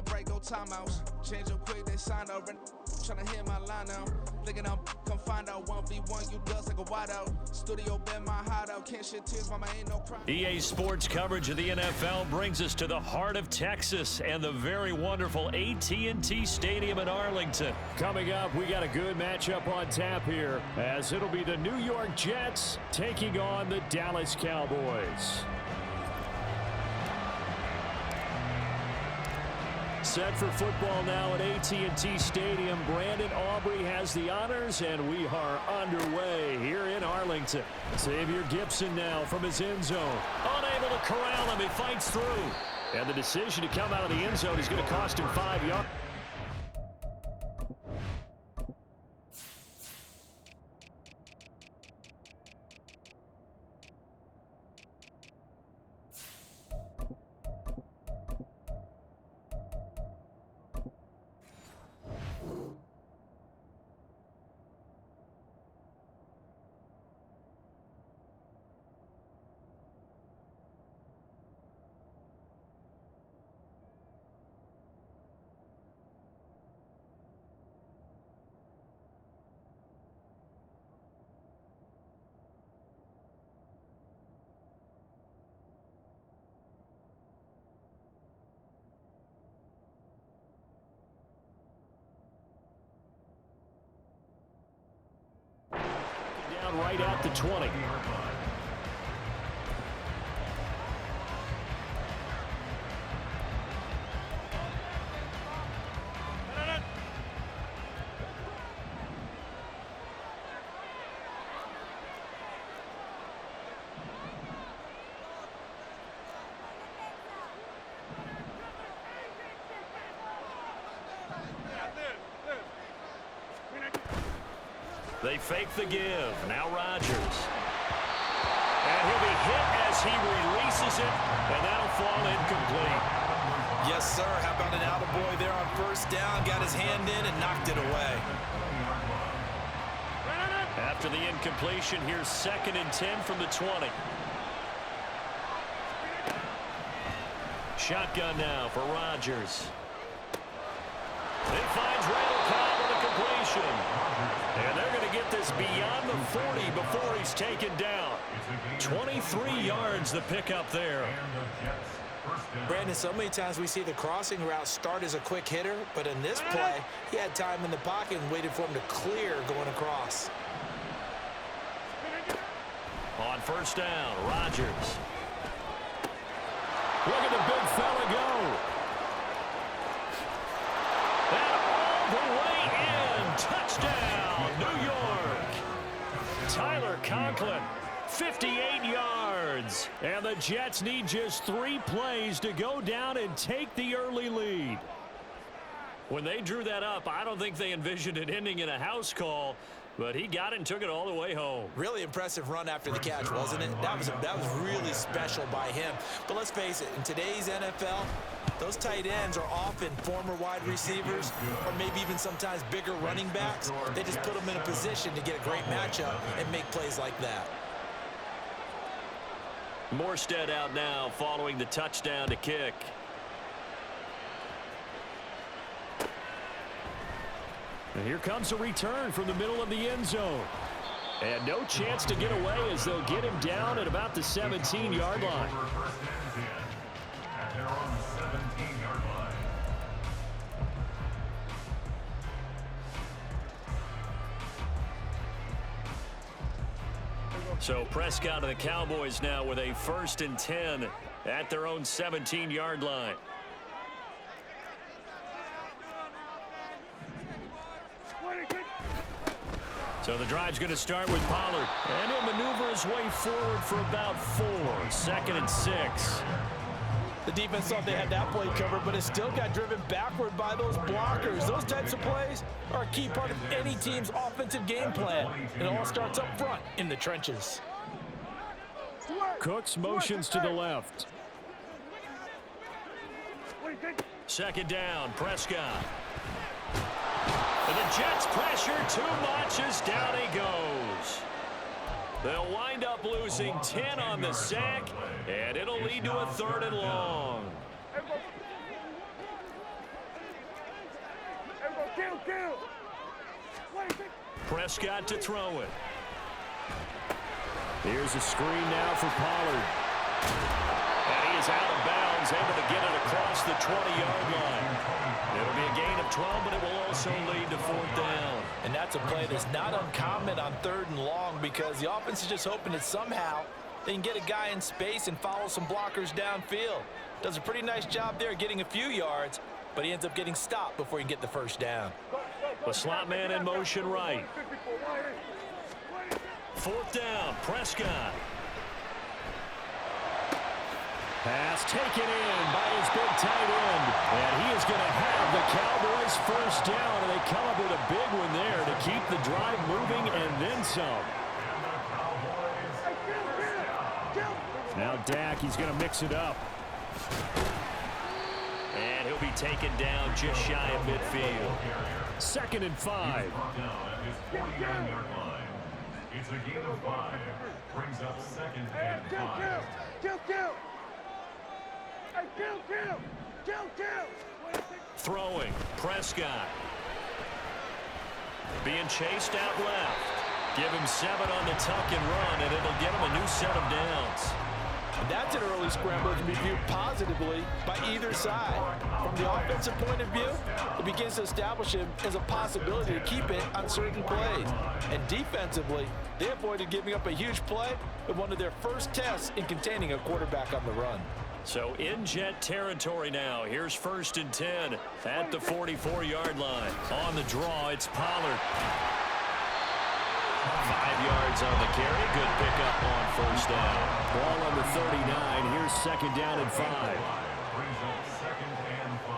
break, go timeouts. Change up quick, they sign up. Tryna hit my line now. Thinking I'm come find out 1v1, you dust like a wideout. Studio been my hideout. Can't shed tears, mama ain't no crime. EA Sports coverage of the NFL brings us to the heart of Texas and the very wonderful AT&T Stadium in Arlington. Coming up, we got a good matchup on tap here, as it'll be the New York Jets taking on the Dallas Cowboys. Set for football now at AT&T Stadium. Brandon Aubrey has the honors, and we are underway here in Arlington. Xavier Gipson now from his end zone. Unable to corral him. He fights through. And the decision to come out of the end zone is going to cost him 5 yards. Right at the 20. They fake the give. Now Rodgers. And he'll be hit as he releases it, and that'll fall incomplete. Yes, sir. How about an attaboy there on first down? Got his hand in and knocked it away. After the incompletion, here's 2nd and 10 from the 20. Shotgun now for Rodgers. He finds Randall Cobb with a completion. And they're going to get this beyond the 40 before he's taken down. 23 yards the pickup there. Brandon, so many times we see the crossing route start as a quick hitter, but in this play, he had time in the pocket and waited for him to clear going across. On first down, Rodgers. Look at the big fella go. And all the way in. Touchdown, New York. Tyler Conklin, 58 yards. And the Jets need just 3 plays to go down and take the early lead. When they drew that up, I don't think they envisioned it ending in a house call, but he got it and took it all the way home. Really impressive run after the catch, wasn't it? That was really special by him. But let's face it, in today's NFL, those tight ends are often former wide receivers or maybe even sometimes bigger running backs. They just put them in a position to get a great matchup and make plays like that. Morstead out now following the touchdown to kick. And here comes a return from the middle of the end zone. And no chance to get away as they'll get him down at about the 17-yard line. So Prescott and the Cowboys now with a 1st and 10 at their own 17-yard line. So the drive's going to start with Pollard. And he'll maneuver his way forward for about 4. 2nd and 6. The defense thought they had that play covered, but it still got driven backward by those blockers. Those types of plays are a key part of any team's offensive game plan. It all starts up front in the trenches. Cooks motions to the left. 2nd down, Prescott. And the Jets pressure too much as down he goes. They'll wind up losing 10 on the sack, and it'll lead to a 3rd and long. Prescott to throw it. Here's a screen now for Pollard. And he is out of bounds, able to get it across the 20-yard line. It'll be a gain of 12, but it will also lead to 4th down. And that's a play that's not uncommon on 3rd and long because the offense is just hoping that somehow they can get a guy in space and follow some blockers downfield. Does a pretty nice job there getting a few yards, but he ends up getting stopped before he can get the 1st down. The slot man in motion right. 4th down, Prescott. Pass taken in by his big tight end. And he is going to have the Cowboys 1st down. And they come up with a big one there to keep the drive moving and then some. Now Dak, he's going to mix it up. And he'll be taken down just shy of midfield. 2nd and 5. It's a gain of 5. Brings up 2nd and 5. Throwing, Prescott. Being chased out left. Give him 7 on the tuck and run, and it'll get him a new set of downs. That's an early scramble that can be viewed positively by either side. From the offensive point of view, it begins to establish him as a possibility to keep it on certain plays. And defensively, they avoided giving up a huge play with one of their first tests in containing a quarterback on the run. So in Jet territory now. Here's 1st and 10 at the 44-yard line. On the draw, it's Pollard. 5 yards on the carry. Good pickup on 1st down. Ball on the 39. Here's 2nd down and 5. Brings up 2nd and 5.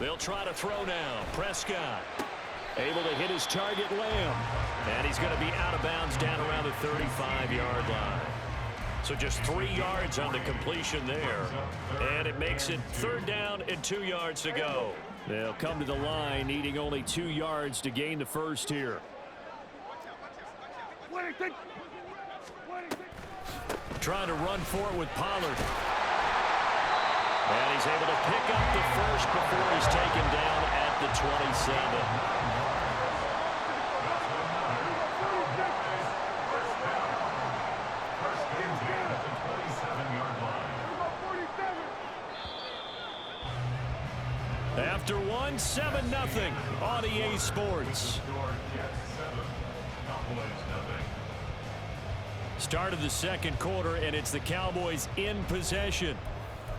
They'll try to throw now. Prescott able to hit his target, Lamb. And he's going to be out of bounds down around the 35-yard line. So just 3 yards on the completion there. And it makes it 3rd down and 2 yards to go. They'll come to the line needing only 2 yards to gain the 1st here. Trying to run for it with Pollard. And he's able to pick up the 1st before he's taken down at the 27. After 1, 7-0 on EA Sports. Start of the 2nd quarter, and it's the Cowboys in possession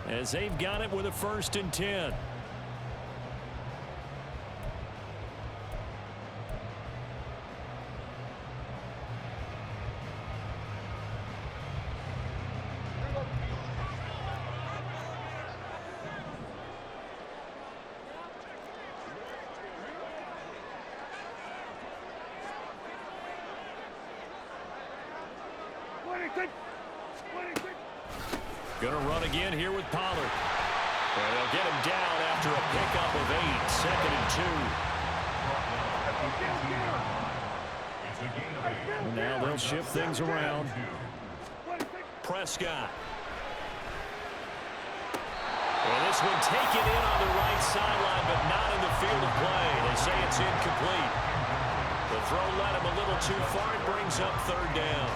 as they've got it with a 1st and 10. Gonna run again here with Pollard. And they'll get him down after a pickup of 8. 2nd and 2. And now they'll shift things around. Prescott. Well, this one taken in on the right sideline, but not in the field of play. They say it's incomplete. The throw led him a little too far. It brings up 3rd down.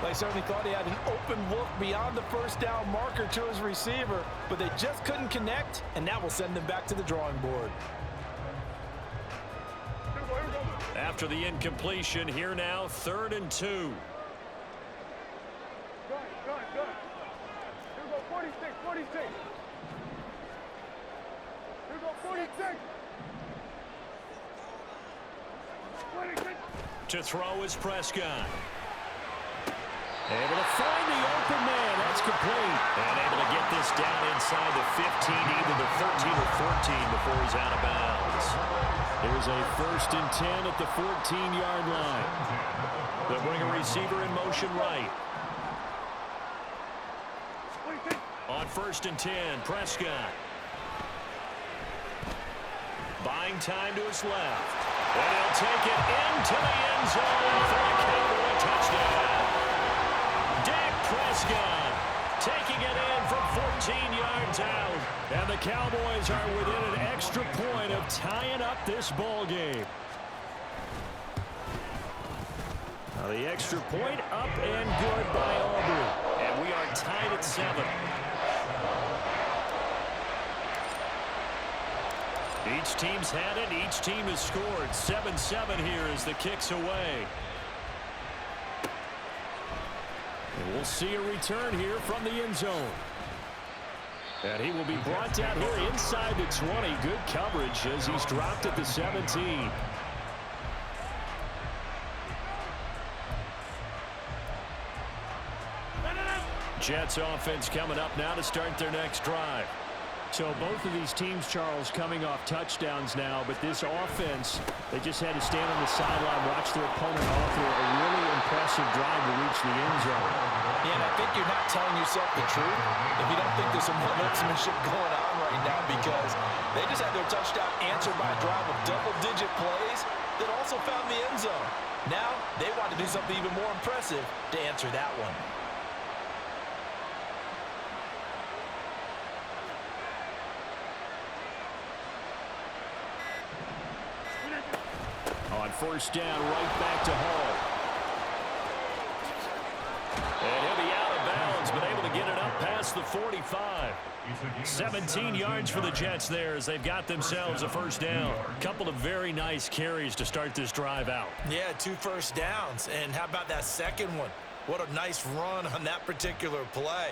They certainly thought he had an open look beyond the 1st down marker to his receiver, but they just couldn't connect, and that will send them back to the drawing board. After the incompletion, here now, 3rd and 2. Here we go, 46, 46. Here we go, 46. 46. To throw is Prescott. Able to find the open man. That's complete. And able to get this down inside the 15, either the 13 or 14 before he's out of bounds. Here's a 1st and 10 at the 14-yard line. They'll bring a receiver in motion right. On 1st and 10, Prescott. running time to his left. And he'll take it into the end zone for a Cowboy touchdown. Dak Prescott taking it in from 14 yards out. And the Cowboys are within an extra point of tying up this ball game. Now the extra point up and good by Aubrey. And we are tied at 7. Each team's had it. Each team has scored. 7-7 here as the kick's away. And we'll see a return here from the end zone. And he will be brought down here inside the 20. Good coverage as he's dropped at the 17. Jets offense coming up now to start their next drive. So both of these teams, Charles, coming off touchdowns now, but this offense, they just had to stand on the sideline, watch their opponent offer a really impressive drive to reach the end zone. Yeah, and I think you're not telling yourself the truth if you don't think there's some momentumship going on right now, because they just had their touchdown answered by a drive of double-digit plays that also found the end zone. Now they want to do something even more impressive to answer that one. On first down, right back to Hall. And he'll be out of bounds, but able to get it up past the 45. 17 yards for the Jets there as they've got themselves a first down. A couple of very nice carries to start this drive out. Yeah, 2 first downs. And how about that second one? What a nice run on that particular play.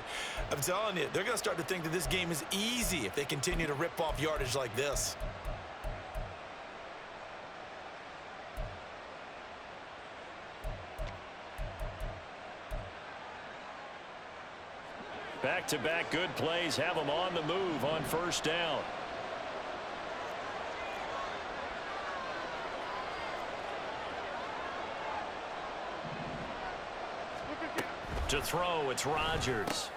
I'm telling you, they're going to start to think that this game is easy if they continue to rip off yardage like this. Back-to-back good plays have them on the move on first down. To throw, it's Rodgers.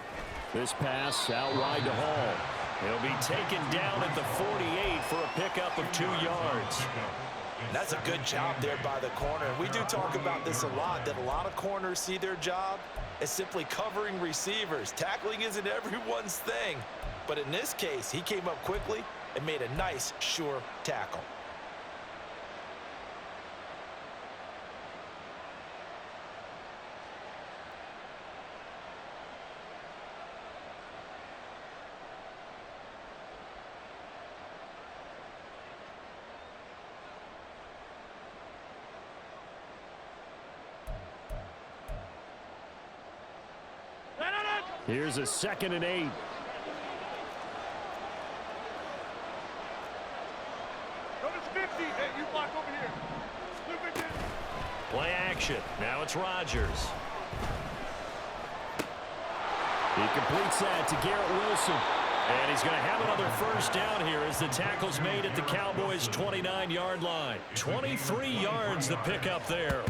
This pass out wide to Hall. He'll be taken down at the 48 for a pickup of 2 yards. That's a good job there by the corner. And we do talk about this a lot, that a lot of corners see their job as simply covering receivers. Tackling isn't everyone's thing. But in this case, he came up quickly and made a nice, sure tackle. Here's a 2nd and 8. Notice 50. Hey, you block over here. Play action. Now it's Rodgers. He completes that to Garrett Wilson. And he's going to have another first down here as the tackle's made at the Cowboys' 29-yard line. 23 yards the pickup there.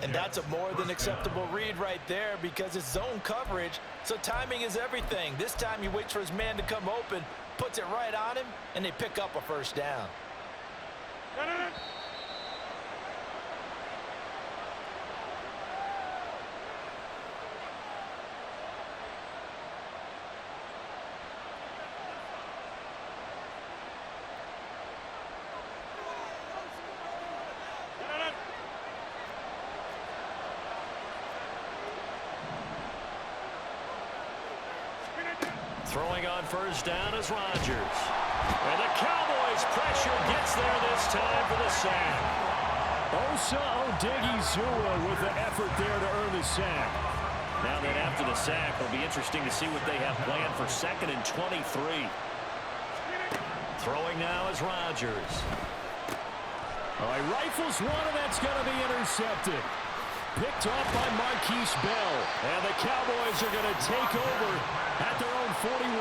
And that's a more than acceptable read right there because it's zone coverage, so timing is everything. This time he waits for his man to come open, puts it right on him, and they pick up a first down. Throwing on first down is Rodgers. And the Cowboys' pressure gets there this time for the sack. Osa Odighizuwa with the effort there to earn the sack. Now that after the sack, it'll be interesting to see what they have planned for 2nd and 23. Throwing now is Rodgers. All right, rifles one, and that's going to be intercepted. Picked off by Marquise Bell. And the Cowboys are going to take over at their own 41.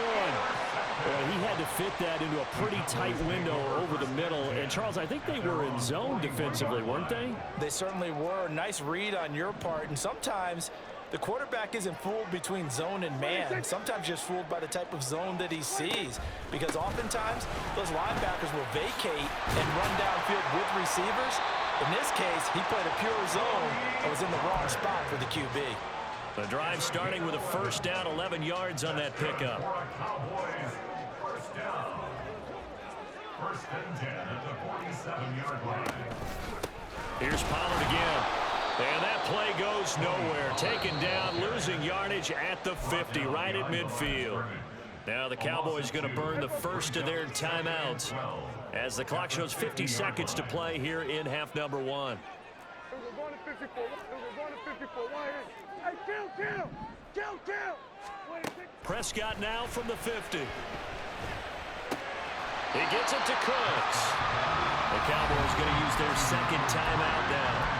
He had to fit that into a pretty tight window over the middle. And, Charles, I think they were in zone defensively, weren't they? They certainly were. Nice read on your part. And sometimes The quarterback isn't fooled between zone and man. Sometimes just fooled by the type of zone that he sees. Because oftentimes, those linebackers will vacate and run downfield with receivers. In this case, he played a pure zone and was in the wrong spot for the QB. The drive starting with a first down, 11 yards on that pickup. Cowboys, first down. First and 10 at the 47-yard line. Here's Pollard again. And that play goes nowhere. Taken down, losing yardage at the 50, right at midfield. Now the Cowboys going to burn the first of their timeouts as the clock shows 50 seconds to play here in half number 1. Prescott now from the 50. He gets it to Cooks. The Cowboys going to use their second timeout now.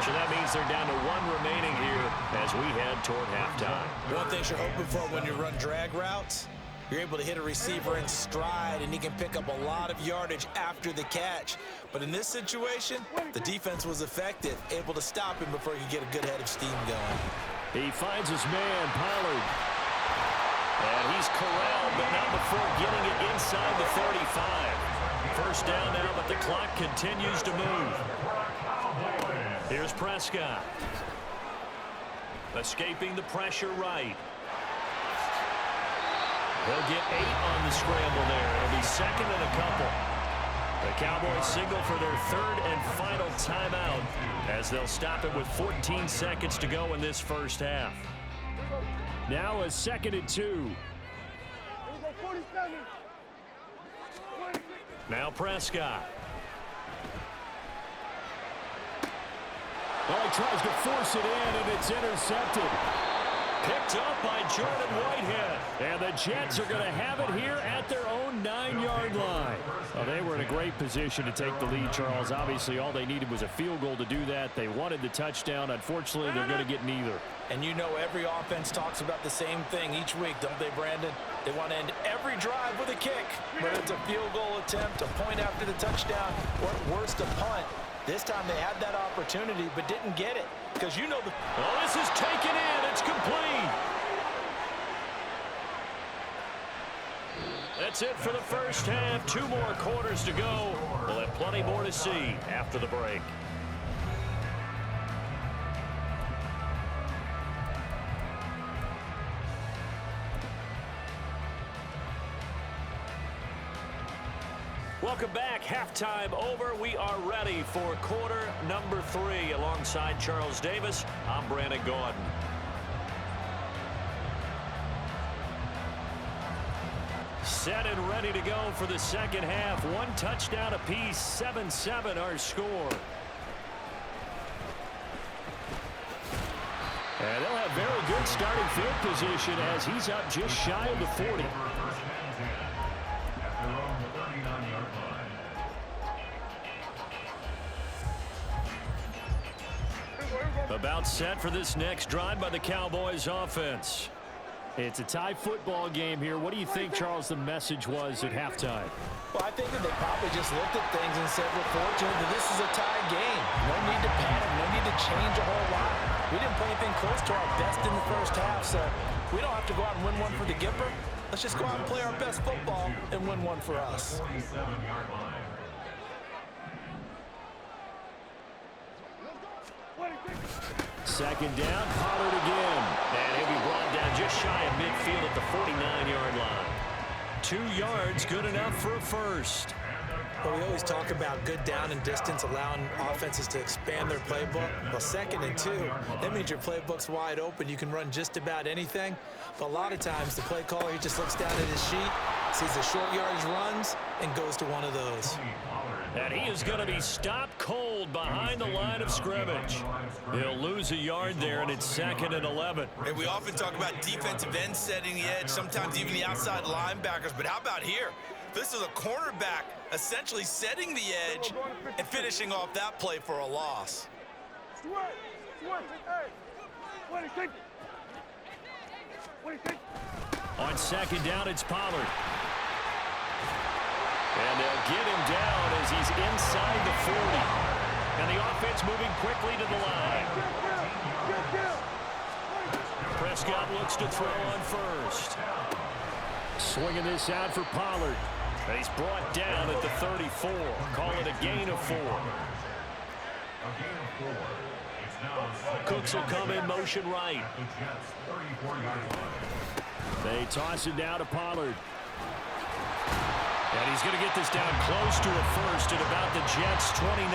So that means they're down to 1 remaining here as we head toward halftime. One thing you're hoping for when you run drag routes, you're able to hit a receiver in stride, and he can pick up a lot of yardage after the catch. But in this situation, the defense was effective, able to stop him before he could get a good head of steam going. He finds his man, Pollard. And he's corralled, but not before getting it inside the 35. First down now, but the clock continues to move. Here's Prescott. Escaping the pressure right. He'll get 8 on the scramble there. It'll be second and a couple. The Cowboys signal for their third and final timeout as they'll stop it with 14 seconds to go in this first half. Now a second and 2. Now Prescott. Well, he tries to force it in, and it's intercepted. Picked up by Jordan Whitehead. And the Jets are going to have it here at their own 9-yard line. Well, they were in a great position to take the lead, Charles. Obviously, all they needed was a field goal to do that. They wanted the touchdown. Unfortunately, they're going to get neither. And you know every offense talks about the same thing each week, don't they, Brandon? They want to end every drive with a kick. Whether it's a field goal attempt, a point after the touchdown, or at worst, a punt. This time they had that opportunity but didn't get it. Because you know the... Oh, this is taken in. It's complete. That's it for the first half. 2 more quarters to go. We'll have plenty more to see after the break. Welcome back. Halftime over. We are ready for quarter number 3. Alongside Charles Davis, I'm Brandon Gordon. Set and ready to go for the second half. 1 touchdown apiece. 7-7 our score. And they'll have very good starting field position as he's up just shy of the 40. About set for this next drive by the Cowboys offense. It's a tie football game here. What do you think, Charles, the message was at halftime? Well, I think that they probably just looked at things and said, we're fortunate that this is a tie game. No need to panic. No need to change a whole lot. We didn't play anything close to our best in the first half, so we don't have to go out and win one for the Gipper. Let's just go out and play our best football and win one for us. Second down, Pollard again. And he'll be brought down just shy of midfield at the 49-yard line. 2 yards, good enough for a first. Well, we always talk about good down and distance, allowing offenses to expand their playbook. Well, 2nd and 2, that means your playbook's wide open. You can run just about anything. But a lot of times, the play caller, he just looks down at his sheet, sees the short yardage runs, and goes to one of those. And he is going to be stopped cold behind the line of scrimmage. He'll lose a yard there, and it's 2nd and 11. And we often talk about defensive ends setting the edge, sometimes even the outside linebackers. But how about here? This is a cornerback essentially setting the edge and finishing off that play for a loss. On 2nd down, it's Pollard. And they'll get him down as he's inside the 40. And the offense moving quickly to the line. Prescott looks to throw on first. Swinging this out for Pollard. He's brought down at the 34. Call it a gain of 4. Cooks will come in motion right. They toss it down to Pollard. And he's going to get this down close to a first at about the Jets' 29.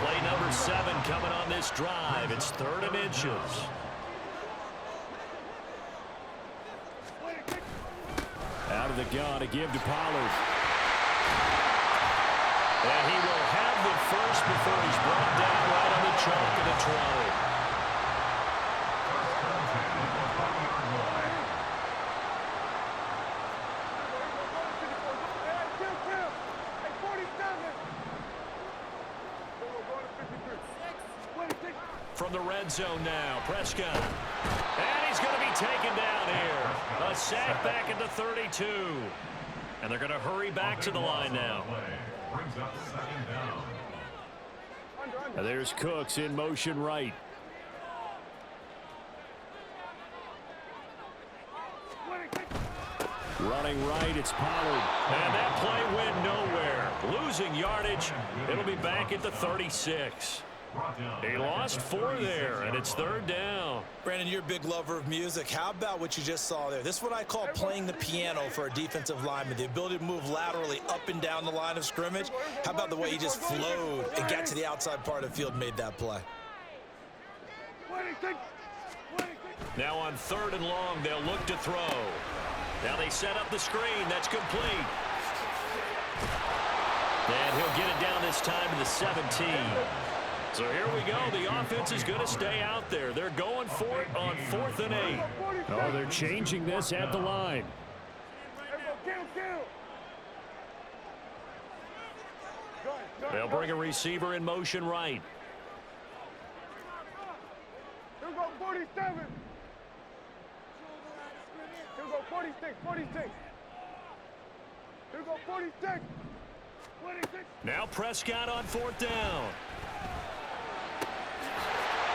Play number 7 coming on this drive. It's 3rd and inches. Out of the gun to give to Pollard. And he will have the first before he's brought down right on the chalk of the 20. From the red zone now, Prescott. And he's going to be taken down here. A sack back at the 32. And they're going to hurry back to the line now. And there's Cooks in motion right. Running right, it's Pollard. And that play went nowhere. Losing yardage. It'll be back at the 36. He lost 4 there, and it's 3rd down. Brandon, you're a big lover of music. How about what you just saw there? This is what I call playing the piano for a defensive lineman, the ability to move laterally up and down the line of scrimmage. How about the way he just flowed and got to the outside part of the field and made that play? Now on 3rd and long, they'll look to throw. Now they set up the screen. That's complete. And he'll get it down this time to the 17. So here we go. The offense is going to stay out there. They're going for it on 4th and 8. Oh, they're changing this at the line. They'll bring a receiver in motion right. Here go 47. Here go 46, 46. Here go 46. 26. Now Prescott on 4th down.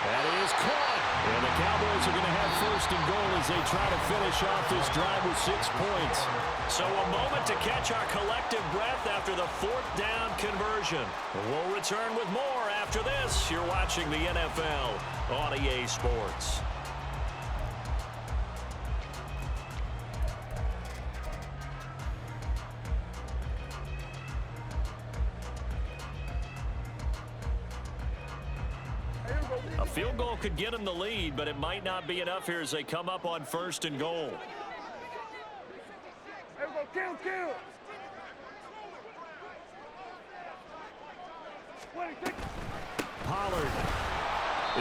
That is caught. And the Cowboys are going to have 1st and goal as they try to finish off this drive with 6 points. So a moment to catch our collective breath after the 4th down conversion. We'll return with more after this. You're watching the NFL on EA Sports. A field goal could get them the lead, but it might not be enough here as they come up on 1st and goal. Kill. Pollard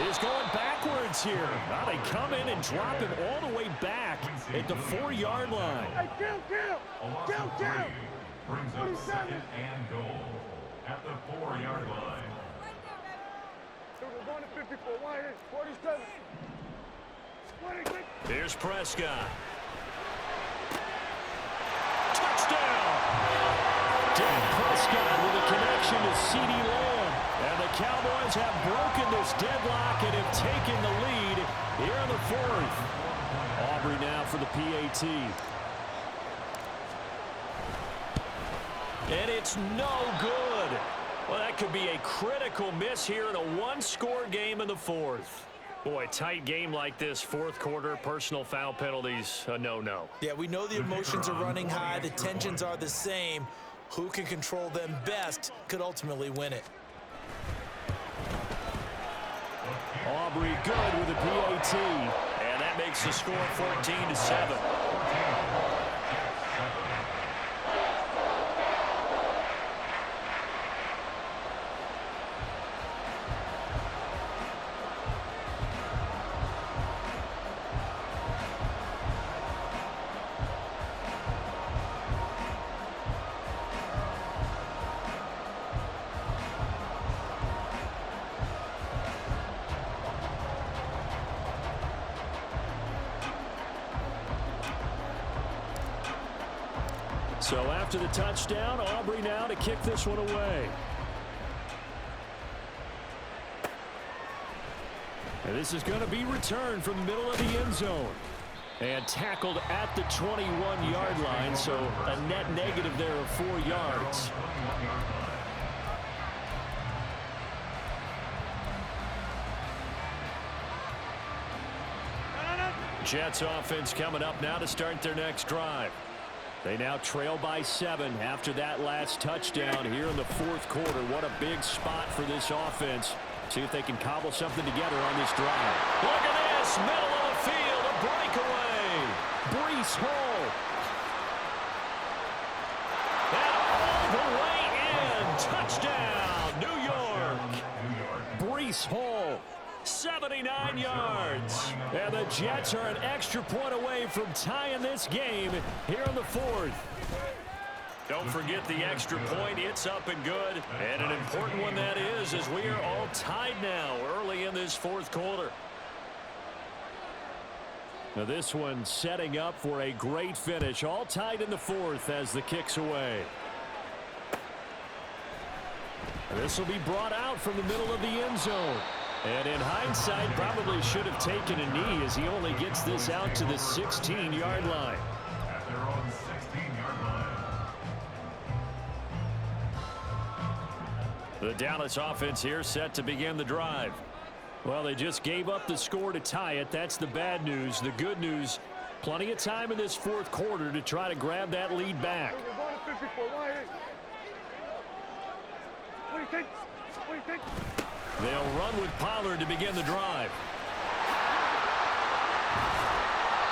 is going backwards here. Now they come in and drop him all the way back at the 4-yard line. Hey, kill. Brings up 2nd and goal at the 4-yard line. We're going to 54. 47. Here's Prescott. Touchdown! Dak Prescott with a connection to CeeDee Lamb. And the Cowboys have broken this deadlock and have taken the lead here in the 4th. Aubrey now for the PAT. And it's no good. Well, that could be a critical miss here in a 1-score game in the 4th. Boy, tight game like this, 4th quarter, personal foul penalties, a no-no. Yeah, we know the emotions are running high. The tensions are the same. Who can control them best could ultimately win it. Aubrey good with the PAT. And that makes the score 14-7. So after the touchdown, Aubrey now to kick this one away. And this is going to be returned from the middle of the end zone. And tackled at the 21-yard line, so a net negative there of 4 yards. Jets offense coming up now to start their next drive. They now trail by 7 after that last touchdown here in the fourth quarter. What a big spot for this offense. See if they can cobble something together on this drive. Look at this, middle of the field, a breakaway. Breece Hall. And all the way in, touchdown, New York. Breece Hall, 79 yards. And the Jets are an extra point away from tying this game here in the fourth. Don't forget the extra point. It's up and good. And an important one that is, as we are all tied now early in this fourth quarter. Now this one setting up for a great finish. All tied in the fourth as the kick's away. This will be brought out from the middle of the end zone. And in hindsight, probably should have taken a knee as he only gets this out to the 16-yard line. At their own 16-yard line. The Dallas offense here set to begin the drive. Well, they just gave up the score to tie it. That's the bad news. The good news, plenty of time in this fourth quarter to try to grab that lead back. They'll run with Pollard to begin the drive.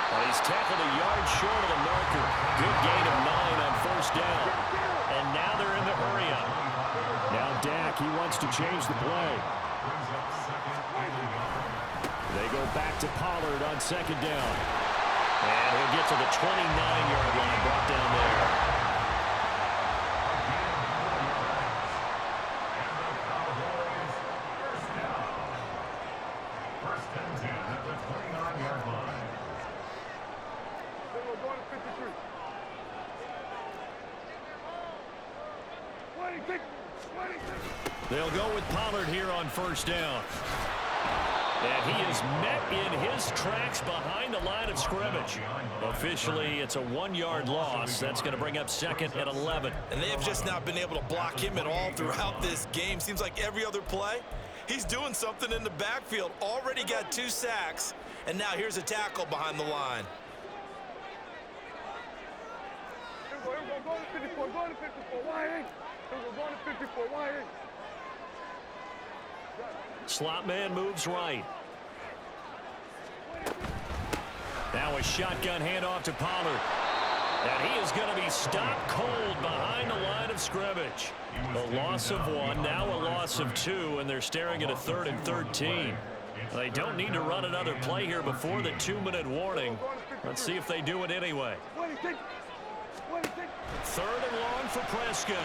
Well, he's tackled a yard short of the marker. Good gain of 9 on first down. And now they're in the hurry-up. Now Dak, he wants to change the play. They go back to Pollard on second down. And he'll get to the 29-yard line, brought down there. First and 10 at the 29-yard line. We're going to 53. 26. They'll go with Pollard here on first down. And he is met in his tracks behind the line of scrimmage. Officially, it's a 1-yard loss. That's going to bring up second and 11. And they have just not been able to block him at all throughout this game. Seems like every other play, he's doing something in the backfield. Already got 2 sacks, and now here's a tackle behind the line. We're going to 54. Going to 54. Why ain't? We're going to 54. Why ain't? Slot man moves right. Now a shotgun handoff to Pollard. And he is going to be stopped cold behind the line of scrimmage. A loss of 1, now a loss of 2, and they're staring at a 3rd and 13. They don't need to run another play here before the 2-minute warning. Let's see if they do it anyway. 3rd and long for Prescott.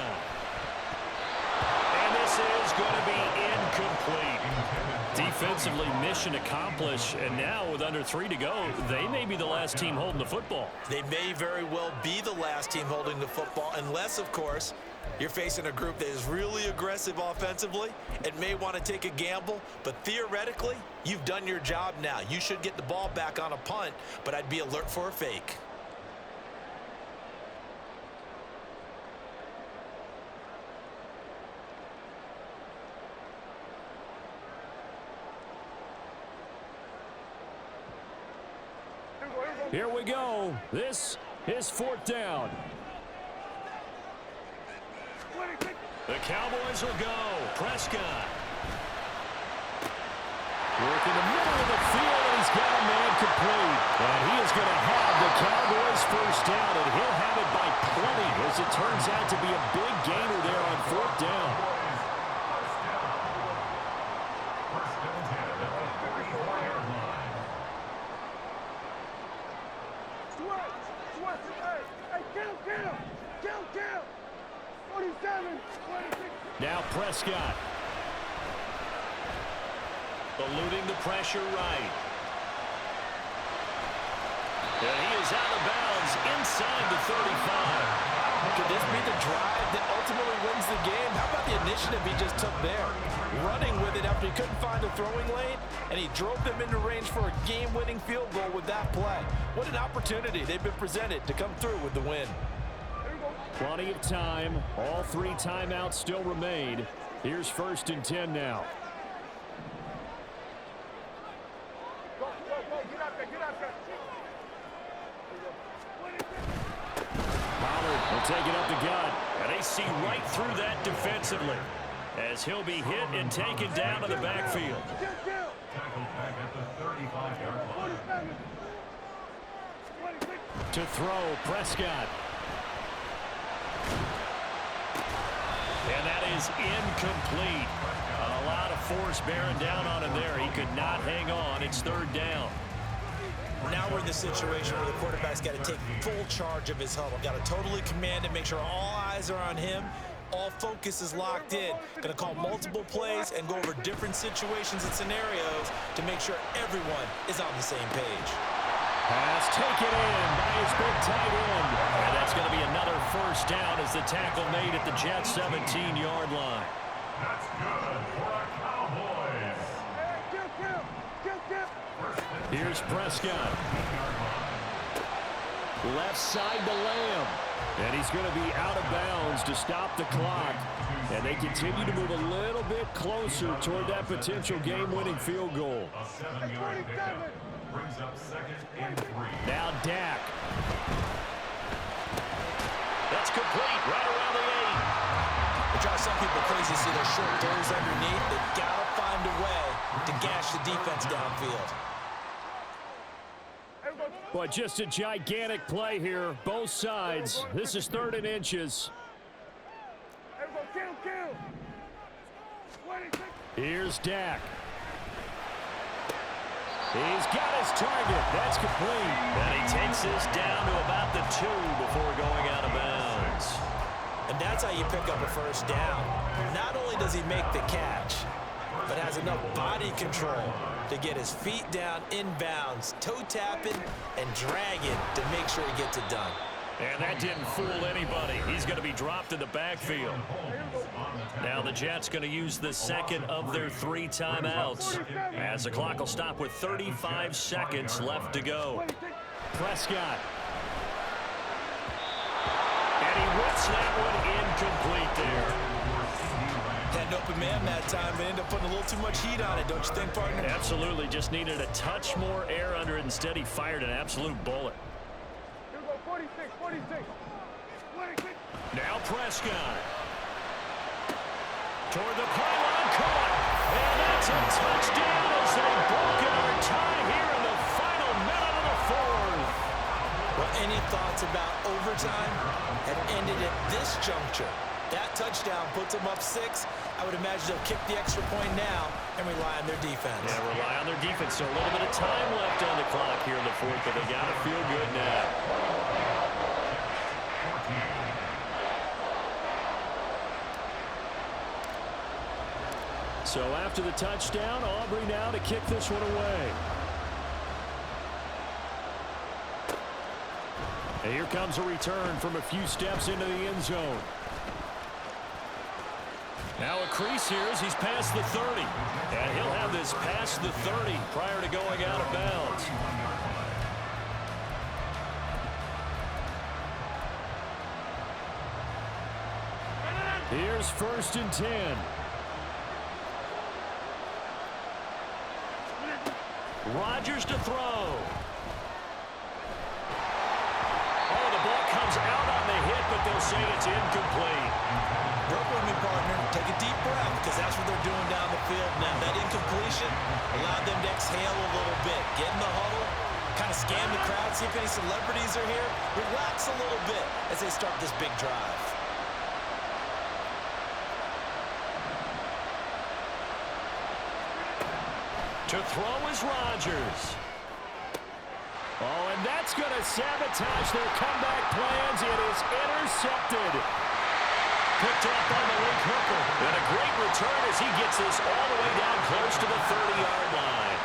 And this is going to be incomplete. Defensively, mission accomplished, and now with under 3 to go, they may be the last team holding the football. They may very well be the last team holding the football, unless, of course, you're facing a group that is really aggressive offensively and may want to take a gamble, but theoretically, you've done your job now. You should get the ball back on a punt, but I'd be alert for a fake. Here we go. This is 4th down. The Cowboys will go. Prescott. Working the middle of the field, and he's got a man complete. And he is going to have the Cowboys first down, and he'll have it by plenty, as it turns out to be a big gainer there on 4th down. First and 10 at the 44-yard line. Count. 47, 26. Now Prescott. Eluding the pressure right. And he is out of bounds inside the 35. Could this be the drive that ultimately wins the game? How about the initiative he just took there? running with it after he couldn't find a throwing lane, and he drove them into range for a game-winning field goal with that play. What an opportunity they've been presented to come through with the win. Plenty of time. All 3 timeouts still remain. Here's 1st and 10 now. Pollard will take it up the gut. And they see right through that defensively as he'll be hit and taken down to the backfield. Tackled back at the 35-yard line. To throw, Prescott. And that is incomplete. A lot of force bearing down on him there. He could not hang on. It's 3rd down. Now we're in the situation where the quarterback's got to take full charge of his huddle. Got to totally command it, make sure all eyes are on him. All focus is locked in. Going to call multiple plays and go over different situations and scenarios to make sure everyone is on the same page. Pass taken in by his big tight end. And that's going to be another 1st down as the tackle made at the Jets' 17-yard line. That's good for our Cowboys. Here's Prescott. Left side to Lamb. And he's going to be out of bounds to stop the clock. And they continue to move a little bit closer toward that potential game-winning field goal. A 7-yard pickup brings up 2nd and 3. Now Dak. That's complete right around the 8. It drives some people crazy to see those short throws underneath. They've got to find a way to gash the defense downfield. Boy, just a gigantic play here, both sides. This is 3rd and inches. Here's Dak. He's got his target. That's complete. And he takes this down to about the 2 before going out of bounds. And that's how you pick up a 1st down. Not only does he make the catch, but has enough body control to get his feet down inbounds, toe tapping and dragging to make sure he gets it done. And that didn't fool anybody. He's going to be dropped in the backfield. Now the Jets going to use the 2nd of their 3 timeouts as the clock will stop with 35 seconds left to go. Prescott. And he whips that one incomplete there. Had an open man that time, but ended up putting a little too much heat on it, don't you think, partner? Absolutely. Just needed a touch more air under it. Instead, he fired an absolute bullet. 46. Now Prescott. Toward the pylon, caught. And that's a touchdown as they've broken our tie here in the final minute of the 4th. Well, any thoughts about overtime have ended at this juncture. That touchdown puts them up 6. I would imagine they'll kick the extra point now and rely on their defense. Yeah, rely on their defense. So a little bit of time left on the clock here in the 4th, but they got to feel good now. So after the touchdown, Aubrey now to kick this one away. And here comes a return from a few steps into the end zone. Now a crease here as he's past the 30. And he'll have this past the 30 prior to going out of bounds. Here's 1st and 10. Rodgers to throw. Oh, the ball comes out on the hit, but they'll say it's incomplete. Work with me, partner. Take a deep breath, because that's what they're doing down the field now. That incompletion allowed them to exhale a little bit. Get in the huddle, kind of scan the crowd, see if any celebrities are here. Relax a little bit as they start this big drive. To throw is Rodgers. Oh, and that's going to sabotage their comeback plans. It is intercepted. Picked up on the late hooker. And a great return as he gets this all the way down close to the 30-yard line.